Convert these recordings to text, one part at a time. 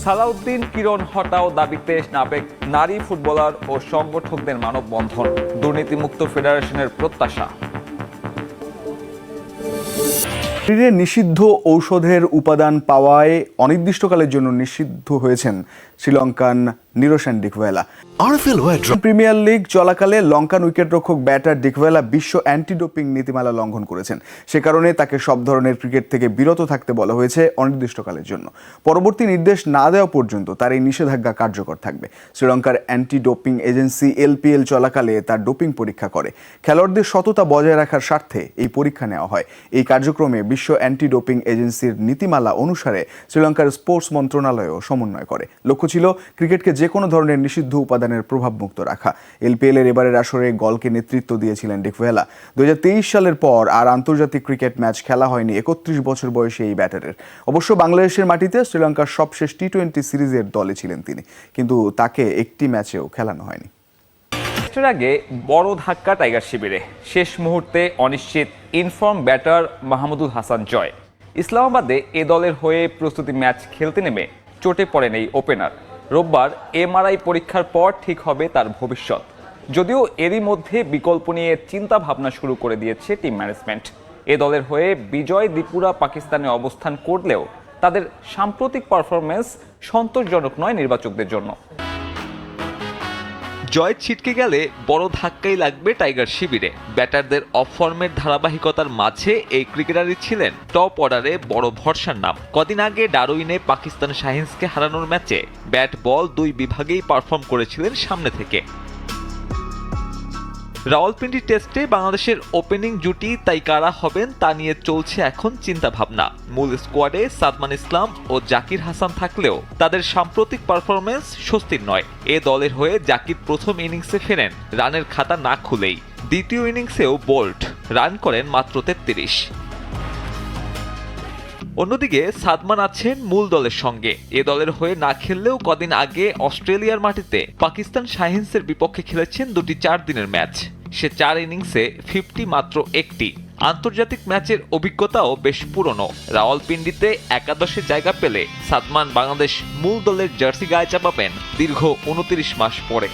সালাউদ্দিন কিরণ হটাও দাবিতে সাবেক নারী ফুটবলার ও সংগঠকদের মানববন্ধন, দুর্নীতিমুক্ত ফেডারেশনের প্রত্যাশা। শরীরে নিষিদ্ধ ঔষধের উপাদান পাওয়ায় অনির্দিষ্টকালের জন্য নিষিদ্ধ হয়েছেন শ্রীলঙ্কান নিরোশান ডিকভেলা। প্রিমিয়ার লিগ চলাকালে লঙ্কান উইকেটরক্ষক ব্যাটার ডিকভেলা বিশ্ব অ্যান্টি ডোপিং নীতিমালা লঙ্ঘন করেছেন। সে কারণে তাকে সব ধরনের ক্রিকেট থেকে বিরত থাকতে বলা হয়েছে অনির্দিষ্টকালের জন্য। পরবর্তী নির্দেশ না দেওয়া পর্যন্ত তার এই নিষেধাজ্ঞা কার্যকর থাকবে। শ্রীলঙ্কার অ্যান্টি ডোপিং এজেন্সি LPL চলাকালে তার ডোপিং পরীক্ষা করে। খেলোয়াড়দের সততা বজায় রাখার স্বার্থে এই পরীক্ষা নেওয়া হয়। এই কার্যক্রমে বিশ্ব অ্যান্টি ডোপিং এজেন্সির নীতিমালা অনুসারে শ্রীলঙ্কার স্পোর্টস মন্ত্রণালয়ও সমন্বয় করে। লক্ষ্য ছিল ক্রিকেটকে যে কোনো ধরনের নিষিদ্ধ উপাদানের প্রভাবমুক্ত রাখা। LPL এর এবারের আসরে গলকে নেতৃত্ব দিয়েছিলেন ডিকভেলা। 2023 সালের পর আর আন্তর্জাতিক ক্রিকেট ম্যাচ খেলা হয়নি 31 বছর বয়সী এই ব্যাটারের। অবশ্য বাংলাদেশের মাটিতে শ্রীলঙ্কার সবশেষ T20 সিরিজের দলে ছিলেন তিনি, কিন্তু তাকে একটি ম্যাচেও খেলানো হয়নি। টেস্টের আগে বড় ধাক্কা টাইগার শিবিরে, শেষ মুহূর্তে অনিশ্চিত ইনফর্ম ব্যাটার মাহমুদুল হাসান জয়। ইসলামাবাদে এ দলের হয়ে প্রস্তুতি ম্যাচ খেলতে নেমে চোটে পড়েন এই ওপেনার। রোববার MRI পরীক্ষার পর ঠিক হবে তার ভবিষ্যৎ। যদিও এরই মধ্যে বিকল্প নিয়ে চিন্তা ভাবনা শুরু করে দিয়েছে টিম ম্যানেজমেন্ট। এ দলের হয়ে বিজয় ত্রিপুরা পাকিস্তানে অবস্থান করলেও তাদের সাম্প্রতিক পারফরমেন্স সন্তোষজনক নয় নির্বাচকদের জন্য। জয় ছিটকে গেলে বড় ধাক্কাই লাগবে টাইগার শিবিরে। ব্যাটারদের অফ ফর্মের ধারাবাহিকতার মাঝে এই ক্রিকেটারই ছিলেন টপ অর্ডারে বড় ভরসার নাম। কদিন আগে ডারউইনে পাকিস্তান শাহিন্সকে হারানোর ম্যাচে ব্যাট বল দুই বিভাগেই পারফর্ম করেছিলেন সামনে থেকে। রাওয়ালপিন্ডি টেস্টে বাংলাদেশের ওপেনিং জুটি তাই কারা হবেন তা নিয়ে চলছে এখন চিন্তা ভাবনা। মূল স্কোয়াডে সাদমান ইসলাম ও জাকির হাসান থাকলেও তাদের সাম্প্রতিক পারফরমেন্স স্বস্তির নয়। এ দলের হয়ে জাকির প্রথম ইনিংসে ফেরেন রানের খাতা না খুলেই, দ্বিতীয় ইনিংসেও বোল্ড, রান করেন মাত্র 33। অন্যদিকে সাদমান আছেন মূল দলের সঙ্গে। এ দলের হয়ে না খেললেও কদিন আগে অস্ট্রেলিয়ার মাটিতে পাকিস্তান শাহিন্সের বিপক্ষে খেলেছেন দুটি 4 দিনের ম্যাচ। সে 4 ইনিংসে 50 মাত্র একটি। আন্তর্জাতিক ম্যাচের অভিজ্ঞতাও বেশ পুরনো। রাওয়ালপিন্ডিতে একাদশে জায়গা পেলে সাদমান বাংলাদেশ মূল দলের জার্সি গায়ে চাপাবেন দীর্ঘ 29 মাস পরে।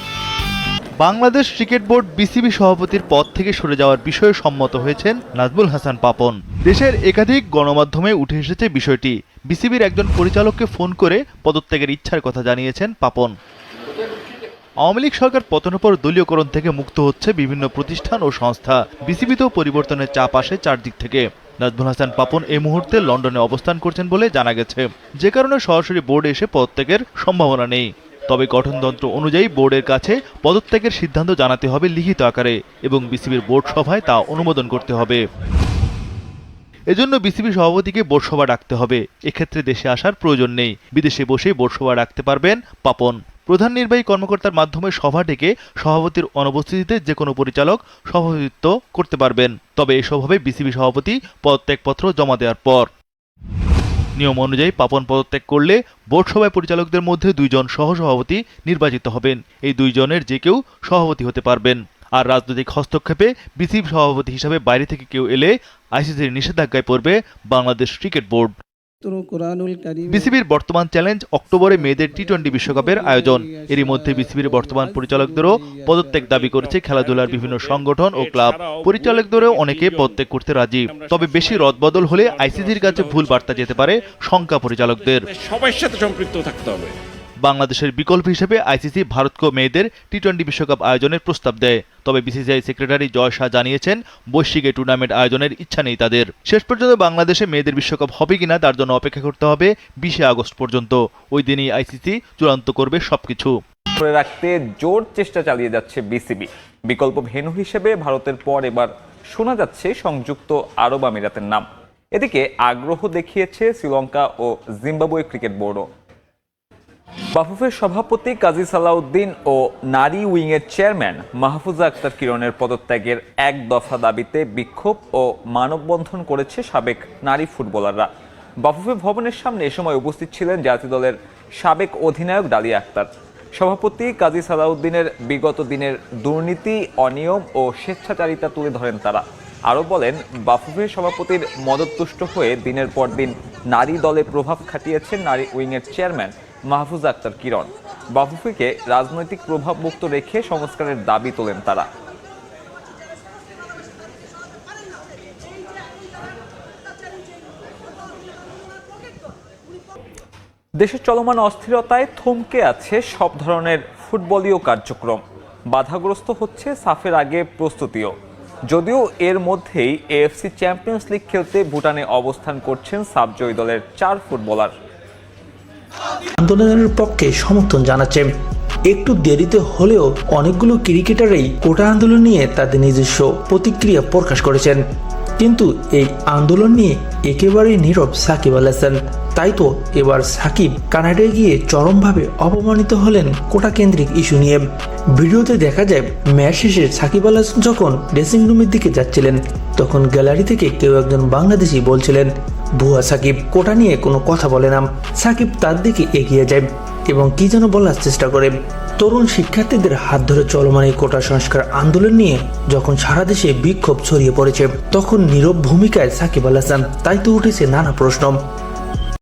বাংলাদেশ ক্রিকেট বোর্ড BCB সভাপতির পদ থেকে সরে যাওয়ার বিষয়ে সম্মত হয়েছেন নাজমুল হাসান পাপন। দেশের একাধিক গণমাধ্যমে উঠে এসেছে বিষয়টি। BCBর একজন পরিচালককে ফোন করে পদত্যাগের ইচ্ছার কথা জানিয়েছেন পাপন। আওয়ামী লীগ সরকার পতনের পর দলীয়করণ থেকে মুক্ত হচ্ছে বিভিন্ন প্রতিষ্ঠান ও সংস্থা। BCBতেও পরিবর্তনের চাপ আসে চারদিক থেকে। নাজমুল হাসান পাপন এই মুহূর্তে লন্ডনে অবস্থান করছেন বলে জানা গেছে, যে কারণে সরাসরি বোর্ডে এসে পদত্যাগের সম্ভাবনা নেই। তবে গঠনতন্ত্র অনুযায়ী বোর্ডের কাছে পদত্যাগের সিদ্ধান্ত জানাতে হবে লিখিত আকারে এবং BCBর বোর্ড সভায় তা অনুমোদন করতে হবে। এজন্য BCB সভাপতিকে বোর্ড সভা ডাকতে হবে। এক্ষেত্রে দেশে আসার প্রয়োজন নেই, বিদেশে বসেই বোর্ড সভা ডাকতে পারবেন পাপন। প্রধান নির্বাহী কর্মকর্তার মাধ্যমে সভা ডেকে সভাপতির অনুপস্থিতিতে যে কোনো পরিচালক সভাপতিত্ব করতে পারবেন। তবে এসব হবে BCB সভাপতি পদত্যাগপত্র জমা দেওয়ার পর। নিয়ম অনুযায়ী পাপন পদত্যাগ করলে বোর্ড সভায় পরিচালকদের মধ্যে 2 জন সহসভাপতি নির্বাচিত হবেন। এই 2 জনের যে কেউ সভাপতি হতে পারবেন। আর রাজনৈতিক হস্তক্ষেপে BCB সভাপতি হিসাবে বাইরে থেকে কেউ এলে ICCর নিষেধাজ্ঞায় পড়বে বাংলাদেশ ক্রিকেট বোর্ড। BCBর বর্তমান চ্যালেঞ্জ অক্টোবরে মেয়েদের T20 বিশ্বকাপের আয়োজন। এরই মধ্যে BCBর বর্তমান পরিচালকদেরও পদত্যাগ দাবি করেছে খেলাধুলার বিভিন্ন সংগঠন ও ক্লাব। পরিচালকদেরও অনেকে পদত্যাগ করতে রাজি। তবে বেশি রদবদল হলে ICCর কাছে ভুল বার্তা যেতে পারে শঙ্কা পরিচালকদের। সবার সাথে সম্পৃক্ত থাকতে হবে। বাংলাদেশের বিকল্প হিসেবে ICC ভারতকে মেয়েদের T20 বিশ্বকাপ আয়োজনের প্রস্তাব দেয়। তবে BCCI সেক্রেটারি জয় শাহ জানিয়েছেন বৈশ্বিক এই টুর্নামেন্ট আয়োজনের ইচ্ছা নেই তাদের। শেষ পর্যন্ত বাংলাদেশে মেয়েদের বিশ্বকাপ হবে কিনা তার জন্য অপেক্ষা করতে হবে 20 আগস্ট পর্যন্ত। ওই দিনই ICC চূড়ান্ত করবে সবকিছু। ধরে রাখতে জোর চেষ্টা চালিয়ে যাচ্ছে BCB। বিকল্প ভেন্যু হিসেবে ভারতের পর এবার শোনা যাচ্ছে সংযুক্ত আরব আমিরাতের নাম। এদিকে আগ্রহ দেখিয়েছে শ্রীলঙ্কা ও জিম্বাবুয়ে ক্রিকেট বোর্ডও। বাফুফের সভাপতি কাজী সালাউদ্দিন ও নারী উইংয়ের চেয়ারম্যান মাহফুজা আক্তার কিরণের পদত্যাগের এক দফা দাবিতে বিক্ষোভ ও মানববন্ধন করেছে সাবেক নারী ফুটবলাররা। বাফুফে ভবনের সামনে এ সময় উপস্থিত ছিলেন জাতীয় দলের সাবেক অধিনায়ক ডালিয়া আক্তার। সভাপতি কাজী সালাউদ্দিনের বিগত দিনের দুর্নীতি, অনিয়ম ও স্বেচ্ছাচারিতা তুলে ধরেন তারা। আরও বলেন, বাফুফে সভাপতির মদততুষ্ট হয়ে দিনের পর দিন নারী দলে প্রভাব খাটিয়েছেন নারী উইংয়ের চেয়ারম্যান মাহফুজা আক্তার কিরণ। বাফুফেকে রাজনৈতিক প্রভাবমুক্ত রেখে সংস্কারের দাবি তোলেন তারা। দেশের চলমান অস্থিরতায় থমকে আছে সব ধরনের ফুটবলীয় কার্যক্রম, বাধাগ্রস্ত হচ্ছে সাফের আগে প্রস্তুতিও। যদিও এর মধ্যেই এএফসি চ্যাম্পিয়ন্স লিগ খেলতে ভুটানে অবস্থান করছেন সাবজয়ী দলের 4 ফুটবলার। আন্দোলনের পক্ষে সমর্থন জানাচ্ছে। একটু দেরিতে হলেও অনেকগুলো ক্রিকেটারই কোটা আন্দোলন নিয়ে তাদের নিজস্ব প্রতিক্রিয়া প্রকাশ করেছেন, কিন্তু এই আন্দোলন নিয়ে একেবারেই নীরব সাকিব আল হাসান। তাই তো এবার সাকিব কানাডায় গিয়ে চরমভাবে অপমানিত হলেন কোটা কেন্দ্রিক ইস্যু নিয়ে। ভিডিওতে দেখা যায় ম্যাচ শেষে সাকিব আল হাসান যখন ড্রেসিং রুমের দিকে যাচ্ছিলেন, তখন গ্যালারি থেকে কেউ একজন বাংলাদেশি বলছিলেন, ভুয়া সাকিব কোটা নিয়ে কোনো কথা বলে না। সাকিব তার দিকে এগিয়ে যায় এবং কি যেন বলার চেষ্টা করে। তরুণ শিক্ষার্থীদের হাত ধরে চলমান এই কোটা সংস্কার আন্দোলন নিয়ে যখন সারা দেশে বিক্ষোভ ছড়িয়ে পড়েছে, তখন নীরব ভূমিকায় সাকিব আল হাসান। তাই তো উঠেছে নানা প্রশ্ন।